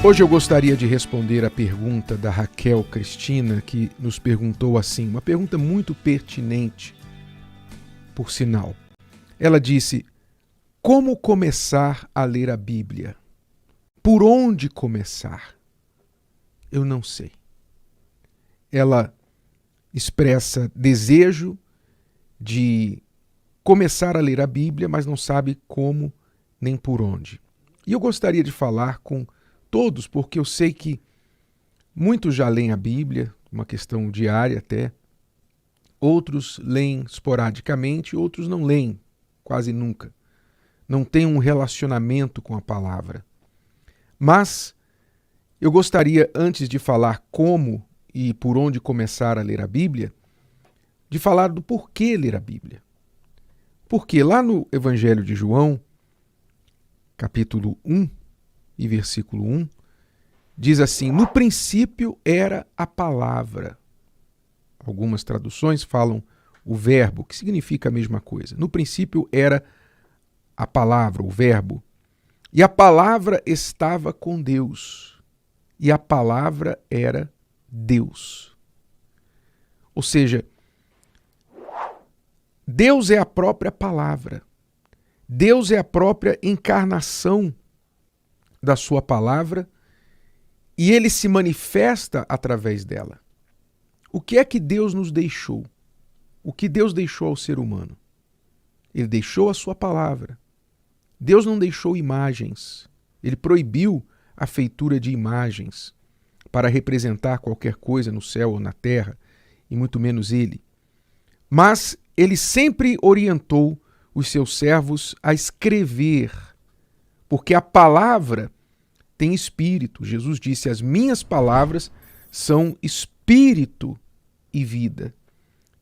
Hoje eu gostaria de responder a pergunta da Raquel Cristina, que nos perguntou assim, uma pergunta muito pertinente, por sinal. Ela disse: como começar a ler a Bíblia? Por onde começar? Eu não sei. Ela expressa desejo de começar a ler a Bíblia, mas não sabe como nem por onde. E eu gostaria de falar com todos, porque eu sei que muitos já leem a Bíblia, uma questão diária até, outros leem esporadicamente, outros não leem quase nunca. Não têm um relacionamento com a palavra. Mas eu gostaria, antes de falar como e por onde começar a ler a Bíblia, de falar do porquê ler a Bíblia. Porque lá no Evangelho de João, capítulo 1 e versículo 1, diz assim: no princípio era a palavra. Algumas traduções falam o verbo, que significa a mesma coisa. No princípio era a palavra, o verbo. E a palavra estava com Deus. E a palavra era Deus. Ou seja, Deus é a própria palavra. Deus é a própria encarnação da sua palavra e ele se manifesta através dela. O que é que Deus nos deixou? O que Deus deixou ao ser humano? Ele deixou a sua palavra. Deus não deixou imagens. Ele proibiu a feitura de imagens para representar qualquer coisa no céu ou na terra, e muito menos ele. Mas ele sempre orientou os seus servos a escrever, porque a palavra tem espírito. Jesus disse: as minhas palavras são espírito e vida.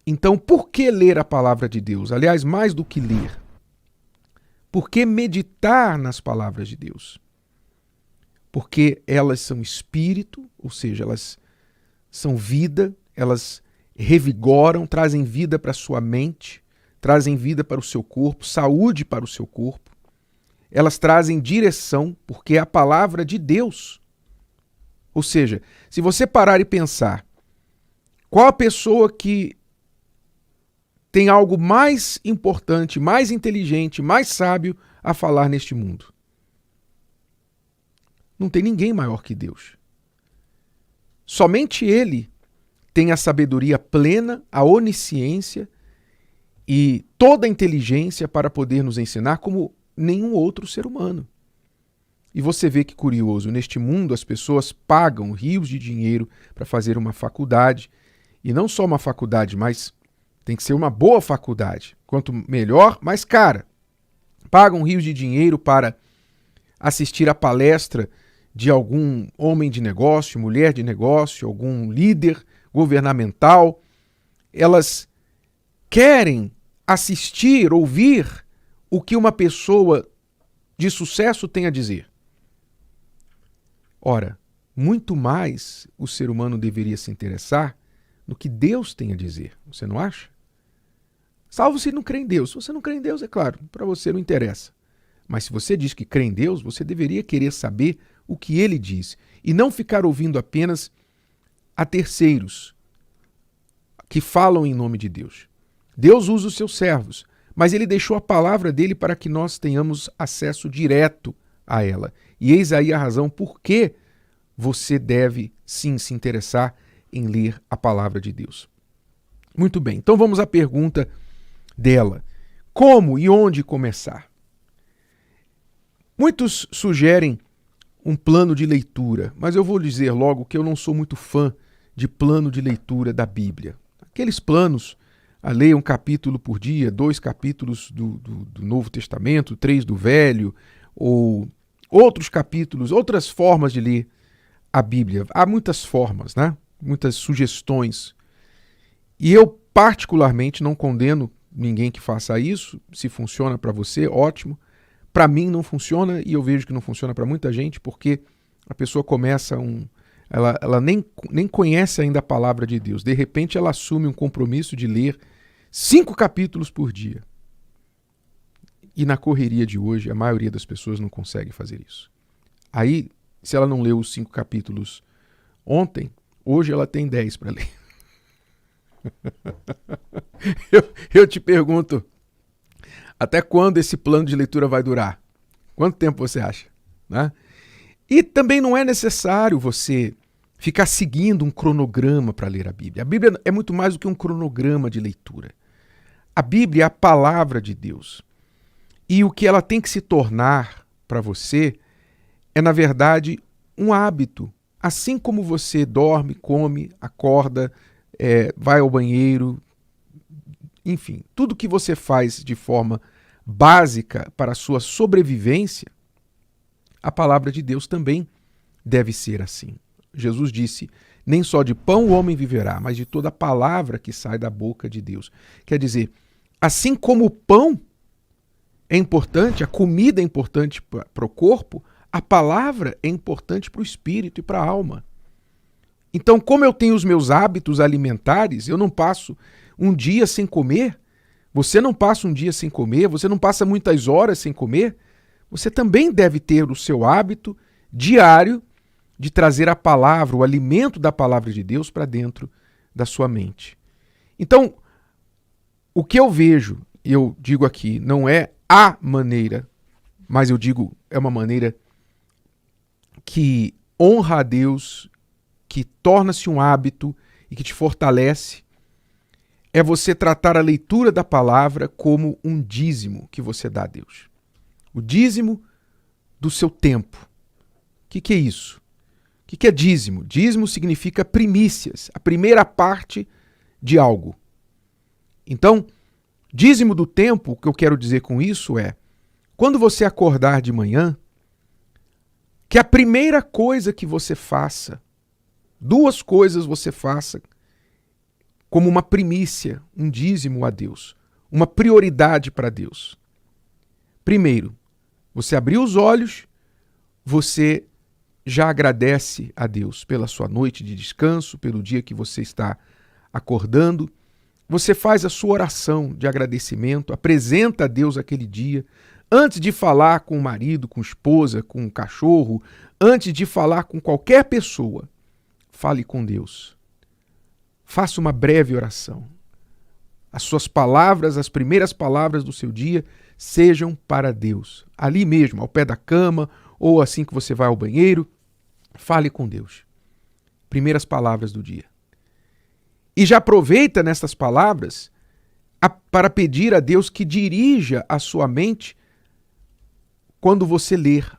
Então, por que ler a palavra de Deus? Aliás, mais do que ler, por que meditar nas palavras de Deus? Porque elas são espírito, ou seja, elas são vida, elas revigoram, trazem vida para a sua mente, trazem vida para o seu corpo, saúde para o seu corpo. Elas trazem direção, porque é a palavra de Deus. Ou seja, se você parar e pensar, qual a pessoa que tem algo mais importante, mais inteligente, mais sábio a falar neste mundo? Não tem ninguém maior que Deus. Somente Ele tem a sabedoria plena, a onisciência e toda a inteligência para poder nos ensinar como nenhum outro ser humano. E você vê que curioso, neste mundo as pessoas pagam rios de dinheiro para fazer uma faculdade, e não só uma faculdade, mas tem que ser uma boa faculdade. Quanto melhor, mais cara. Pagam rios de dinheiro para assistir a palestra de algum homem de negócio, mulher de negócio, algum líder governamental. Elas querem assistir, ouvir o que uma pessoa de sucesso tem a dizer. Ora, muito mais o ser humano deveria se interessar no que Deus tem a dizer. Você não acha? Salvo se não crê em Deus. Se você não crê em Deus, é claro, para você não interessa. Mas se você diz que crê em Deus, você deveria querer saber o que Ele diz e não ficar ouvindo apenas a terceiros que falam em nome de Deus. Deus usa os seus servos, mas Ele deixou a palavra dele para que nós tenhamos acesso direto a ela. E eis aí a razão por que você deve sim se interessar em ler a palavra de Deus. Muito bem, então vamos à pergunta dela. Como e onde começar? Muitos sugerem um plano de leitura, mas eu vou dizer logo que eu não sou muito fã de plano de leitura da Bíblia. Aqueles planos, leia um capítulo por dia, 2 capítulos do Novo Testamento, 3 do Velho, ou outros capítulos, outras formas de ler a Bíblia. Há muitas formas, né? Muitas sugestões. E eu particularmente não condeno ninguém que faça isso. Se funciona para você, ótimo. Para mim não funciona, e eu vejo que não funciona para muita gente, porque a pessoa começa ela nem conhece ainda a palavra de Deus. De repente ela assume um compromisso de ler 5 capítulos por dia. E na correria de hoje, a maioria das pessoas não consegue fazer isso. Aí Se ela não leu os 5 capítulos ontem, hoje ela tem 10 para ler. Eu te pergunto, até quando esse plano de leitura vai durar? Quanto tempo você acha? Né? E também não é necessário você ficar seguindo um cronograma para ler a Bíblia. A Bíblia é muito mais do que um cronograma de leitura. A Bíblia é a palavra de Deus. E o que ela tem que se tornar para você é, na verdade, um hábito. Assim como você dorme, come, acorda, vai ao banheiro, enfim, tudo que você faz de forma básica para a sua sobrevivência, a palavra de Deus também deve ser assim. Jesus disse, nem só de pão o homem viverá, mas de toda palavra que sai da boca de Deus. Quer dizer, assim como o pão é importante, a comida é importante para o corpo, a palavra é importante para o espírito e para a alma. Então, como eu tenho os meus hábitos alimentares, eu não passo um dia sem comer, você não passa um dia sem comer, você não passa muitas horas sem comer, você também deve ter o seu hábito diário de trazer a palavra, o alimento da palavra de Deus para dentro da sua mente. Então, o que eu vejo, eu digo aqui, não é a maneira, mas eu digo, é uma maneira que honra a Deus, que torna-se um hábito e que te fortalece, é você tratar a leitura da palavra como um dízimo que você dá a Deus. O dízimo do seu tempo. O que é isso? O que é dízimo? Dízimo significa primícias, a primeira parte de algo. Então, dízimo do tempo, o que eu quero dizer com isso é, quando você acordar de manhã, que a primeira coisa que você faça, 2 coisas você faça como uma primícia, um dízimo a Deus, uma prioridade para Deus. Primeiro, você abriu os olhos, você já agradece a Deus pela sua noite de descanso, pelo dia que você está acordando. Você faz a sua oração de agradecimento, apresenta a Deus aquele dia, antes de falar com o marido, com a esposa, com o cachorro, antes de falar com qualquer pessoa, fale com Deus. Faça uma breve oração. As suas palavras, as primeiras palavras do seu dia, sejam para Deus. Ali mesmo, ao pé da cama, ou assim que você vai ao banheiro, fale com Deus. Primeiras palavras do dia. E já aproveita nessas palavras para pedir a Deus que dirija a sua mente quando você ler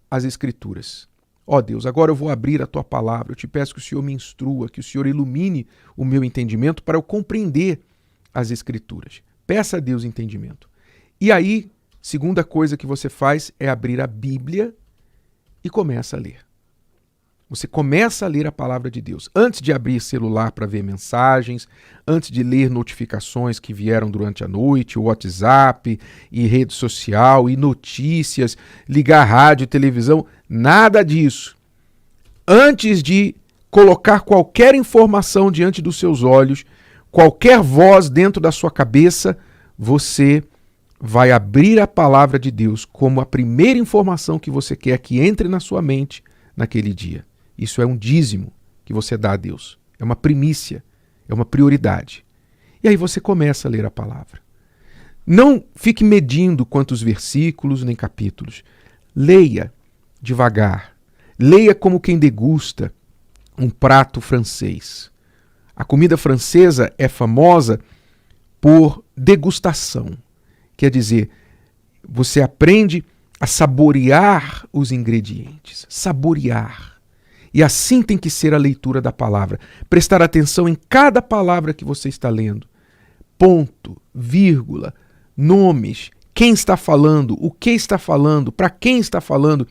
as Escrituras. Ó Deus, agora eu vou abrir a Tua palavra, eu te peço que o Senhor me instrua, que o Senhor ilumine o meu entendimento para eu compreender as Escrituras. Peça a Deus entendimento. E aí, segunda coisa que você faz é abrir a Bíblia e começa a ler. Você começa a ler a palavra de Deus. Antes de abrir celular para ver mensagens, antes de ler notificações que vieram durante a noite, o WhatsApp, e rede social, e notícias, ligar rádio, televisão, nada disso. Antes de colocar qualquer informação diante dos seus olhos, qualquer voz dentro da sua cabeça, você vai abrir a palavra de Deus como a primeira informação que você quer que entre na sua mente naquele dia. Isso é um dízimo que você dá a Deus. É uma primícia, é uma prioridade. E aí você começa a ler a palavra. Não fique medindo quantos versículos nem capítulos. Leia devagar. Leia como quem degusta um prato francês. A comida francesa é famosa por degustação. Quer dizer, você aprende a saborear os ingredientes. Saborear. E assim tem que ser a leitura da palavra. Prestar atenção em cada palavra que você está lendo. Ponto, vírgula, nomes, quem está falando, o que está falando, para quem está falando.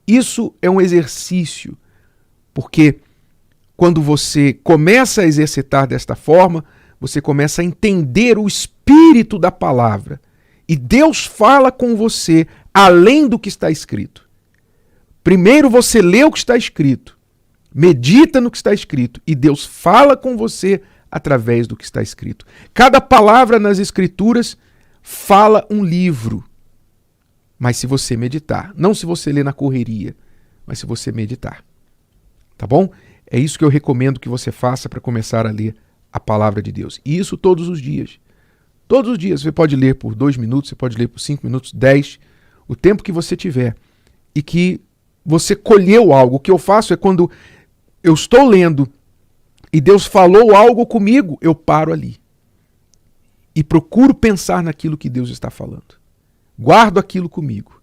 Isso é um exercício, porque quando você começa a exercitar desta forma, você começa a entender o espírito da palavra. E Deus fala com você além do que está escrito. Primeiro você lê o que está escrito, medita no que está escrito e Deus fala com você através do que está escrito. Cada palavra nas Escrituras fala um livro, mas se você meditar, não se você ler na correria, mas se você meditar. Tá bom? É isso que eu recomendo que você faça para começar a ler a palavra de Deus. E isso todos os dias. Todos os dias. Você pode ler por 2 minutos, você pode ler por 5 minutos, 10, o tempo que você tiver. E que você colheu algo. O que eu faço é quando eu estou lendo e Deus falou algo comigo, eu paro ali. E procuro pensar naquilo que Deus está falando. Guardo aquilo comigo.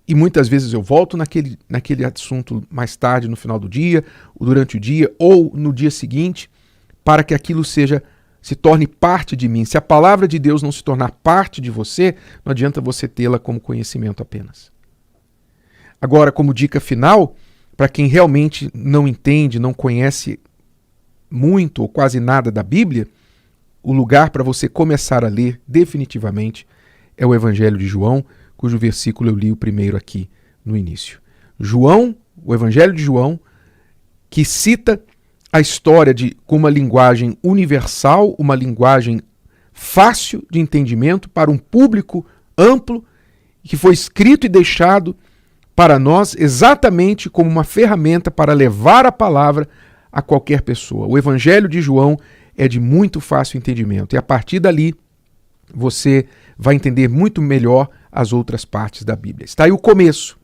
E muitas vezes eu volto naquele assunto mais tarde, no final do dia, ou durante o dia, ou no dia seguinte, para que aquilo se torne parte de mim. Se a palavra de Deus não se tornar parte de você, não adianta você tê-la como conhecimento apenas. Agora, como dica final, para quem realmente não entende, não conhece muito ou quase nada da Bíblia, o lugar para você começar a ler definitivamente é o Evangelho de João, cujo versículo eu li o primeiro aqui no início. João, o Evangelho de João, que cita a história com uma linguagem universal, uma linguagem fácil de entendimento para um público amplo, que foi escrito e deixado para nós exatamente como uma ferramenta para levar a palavra a qualquer pessoa. O Evangelho de João é de muito fácil entendimento e a partir dali você vai entender muito melhor as outras partes da Bíblia. Está aí o começo.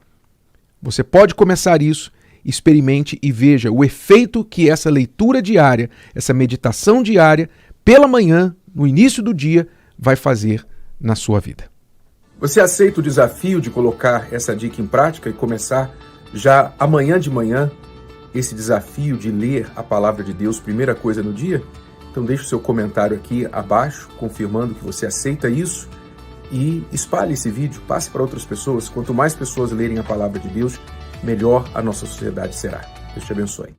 Você pode começar isso, experimente e veja o efeito que essa leitura diária, essa meditação diária, pela manhã, no início do dia, vai fazer na sua vida. Você aceita o desafio de colocar essa dica em prática e começar já amanhã de manhã esse desafio de ler a palavra de Deus, primeira coisa no dia? Então deixe o seu comentário aqui abaixo, confirmando que você aceita isso e espalhe esse vídeo, passe para outras pessoas. Quanto mais pessoas lerem a palavra de Deus, melhor a nossa sociedade será. Deus te abençoe.